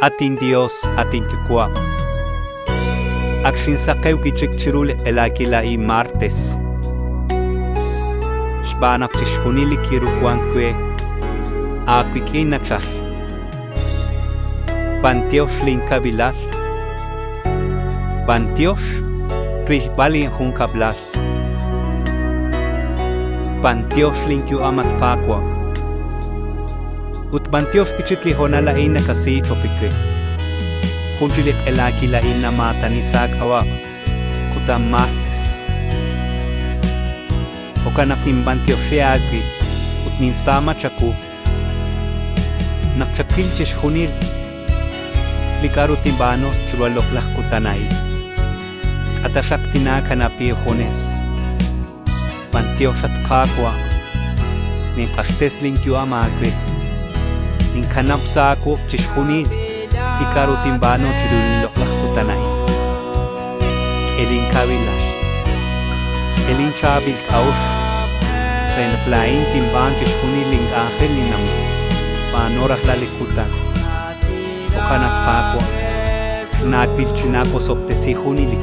ating Diyos, ating kikwa. Akshin sa kayo kichikchirul elakilai Martes. Shbanak chishkunili kirukuan kwe. Akwikin na chah. Pantiosh linkabilar. Pantiosh prihbali hun kablar. Pantiosh linkyu amat kakwa. Ut pantiosh pichikli honalain na kasi tropikwe. Hunjulik elakilain na mata ni sag awa. Kutam Martes. Okanak nim pantiosh agwi. Ut ninstama chaku. Nakchakilchish hunil. Likaru timbano chulwaloklah kutanay. Atasak tinakanapi hunes. Pantiosh at kakwa. Ning kastes linkyu amagwe. Ning kanap sa ako chishhunin. Ikaru timbano chulwaloklah kutanay. Elin kawilas. Elin chabil kaush. Ren flain timban chishhunin ling ahel ninam. Panorah lalikutan. O kanak pako. Nagpil chinako sopte si hunilik.